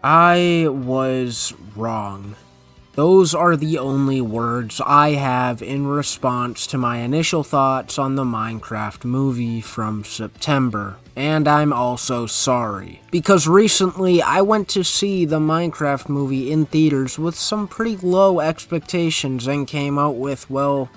I was wrong. Those are the only words I have in response to my initial thoughts on the Minecraft movie from September. And I'm also sorry, because recently I went to see the Minecraft movie in theaters with some pretty low expectations and came out with, well,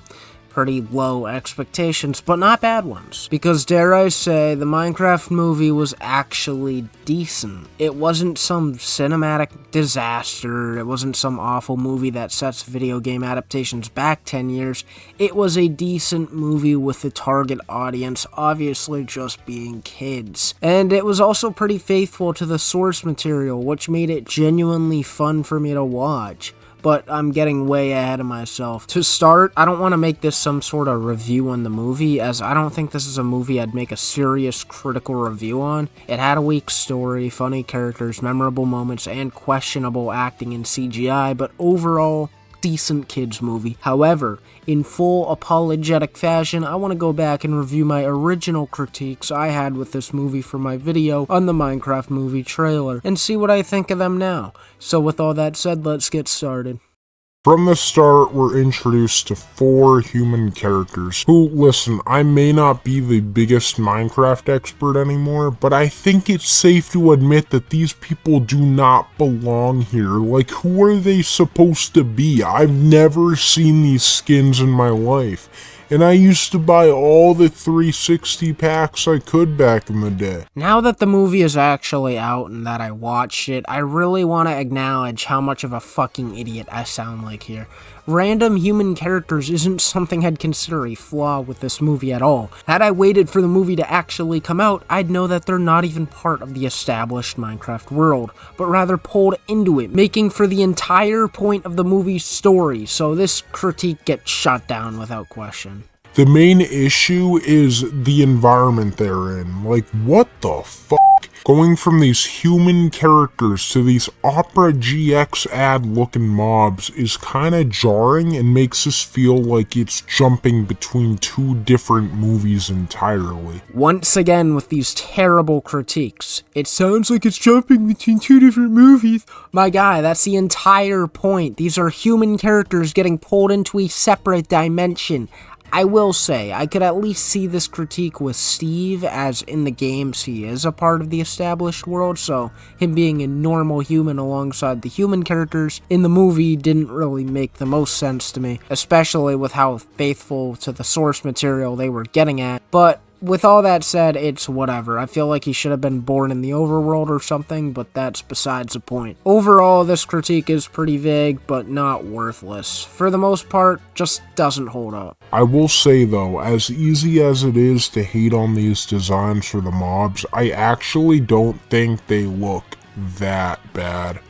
pretty low expectations, but not bad ones. Because dare I say, the Minecraft movie was actually decent. It wasn't some cinematic disaster, it wasn't some awful movie that sets video game adaptations back 10 years. It was a decent movie with the target audience obviously just being kids. And it was also pretty faithful to the source material, which made it genuinely fun for me to watch. But I'm getting way ahead of myself. To start, I don't want to make this some sort of review on the movie, as I don't think this is a movie I'd make a serious critical review on. It had a weak story, funny characters, memorable moments, and questionable acting in CGI, but overall, decent kids movie. However, in full apologetic fashion, I want to go back and review my original critiques I had with this movie for my video on the Minecraft movie trailer, and see what I think of them now. So with all that said, let's get started. From the start, we're introduced to 4 human characters who, listen, I may not be the biggest Minecraft expert anymore, but I think it's safe to admit that these people do not belong here. Like, who are they supposed to be? I've never seen these skins in my life. And I used to buy all the 360 packs I could back in the day. Now that the movie is actually out and that I watched it, I really want to acknowledge how much of a fucking idiot I sound like here. Random human characters isn't something I'd consider a flaw with this movie at all. Had I waited for the movie to actually come out, I'd know that they're not even part of the established Minecraft world, but rather pulled into it, making for the entire point of the movie's story, so this critique gets shot down without question. The main issue is the environment they're in. Like, what the fuck? Going from these human characters to these Opera GX ad looking mobs is kinda jarring and makes us feel like it's jumping between 2 different movies entirely. Once again with these terrible critiques. It sounds like it's jumping between 2 different movies. My guy, that's the entire point. These are human characters getting pulled into a separate dimension. I will say, I could at least see this critique with Steve, as in the games he is a part of the established world, so him being a normal human alongside the human characters in the movie didn't really make the most sense to me, especially with how faithful to the source material they were getting at. But with all that said, it's whatever. I feel like he should have been born in the overworld or something, but that's besides the point. Overall, this critique is pretty vague, but not worthless. For the most part, just doesn't hold up. I will say though, as easy as it is to hate on these designs for the mobs, I actually don't think they look that bad.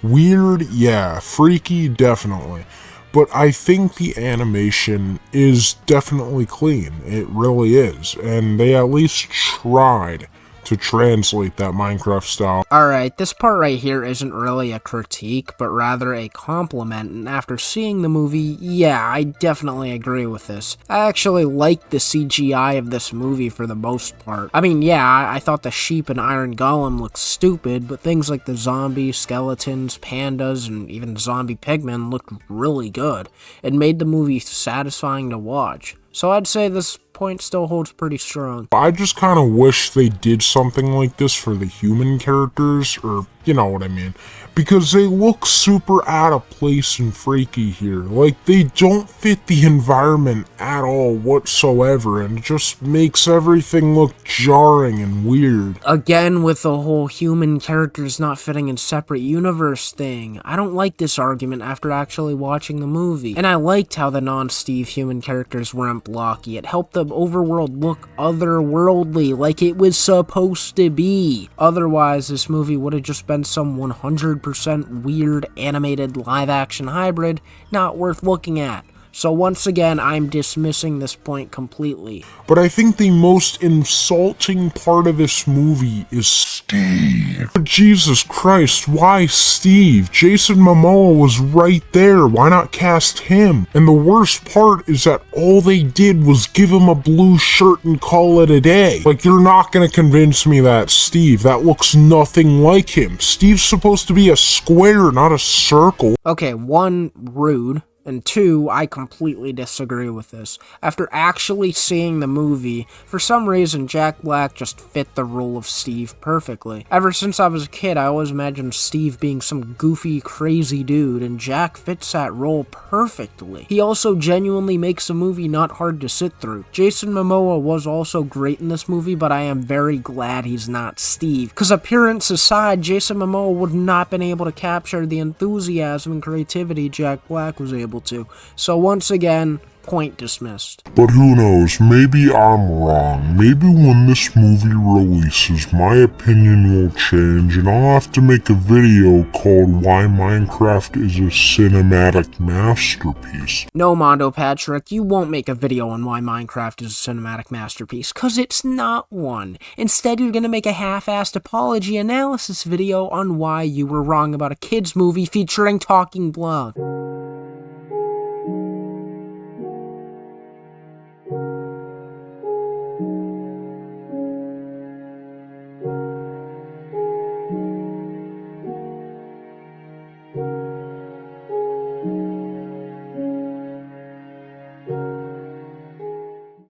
Weird, yeah. Freaky, definitely. But I think the animation is definitely clean. It really is. And they at least tried to translate that Minecraft style. Alright, this part right here isn't really a critique, but rather a compliment, and after seeing the movie, yeah, I definitely agree with this. I actually like the CGI of this movie for the most part. I mean, yeah, I thought the sheep and iron golem looked stupid, but things like the zombies, skeletons, pandas, and even zombie pigmen looked really good. It made the movie satisfying to watch. So I'd say this point still holds pretty strong. I just kind of wish they did something like this for the human characters, or you know what I mean, because they look super out of place and freaky here. Like, they don't fit the environment at all whatsoever, and it just makes everything look jarring and weird. Again, with the whole human characters not fitting in separate universe thing, I don't like this argument after actually watching the movie. And I liked how the non-Steve human characters weren't blocky. It helped the overworld look otherworldly, like it was supposed to be. Otherwise, this movie would have just been some 100% weird animated live-action hybrid not worth looking at. So once again, I'm dismissing this point completely. But I think the most insulting part of this movie is Steve. But Jesus Christ, why Steve? Jason Momoa was right there. Why not cast him? And the worst part is that all they did was give him a blue shirt and call it a day. Like, you're not gonna convince me that Steve. That looks nothing like him. Steve's supposed to be a square, not a circle. Okay, 1, rude. And 2, I completely disagree with this. After actually seeing the movie, for some reason Jack Black just fit the role of Steve perfectly. Ever since I was a kid, I always imagined Steve being some goofy, crazy dude, and Jack fits that role perfectly. He also genuinely makes the movie not hard to sit through. Jason Momoa was also great in this movie, but I am very glad he's not Steve. Because appearance aside, Jason Momoa would not been able to capture the enthusiasm and creativity Jack Black was able to. So once again, point dismissed. But who knows, maybe I'm wrong. Maybe when this movie releases, my opinion will change and I'll have to make a video called Why Minecraft is a Cinematic Masterpiece. No, Mondo Patrick, you won't make a video on why Minecraft is a cinematic masterpiece, cause it's not one. Instead, you're gonna make a half-assed apology analysis video on why you were wrong about a kids movie featuring talking blood.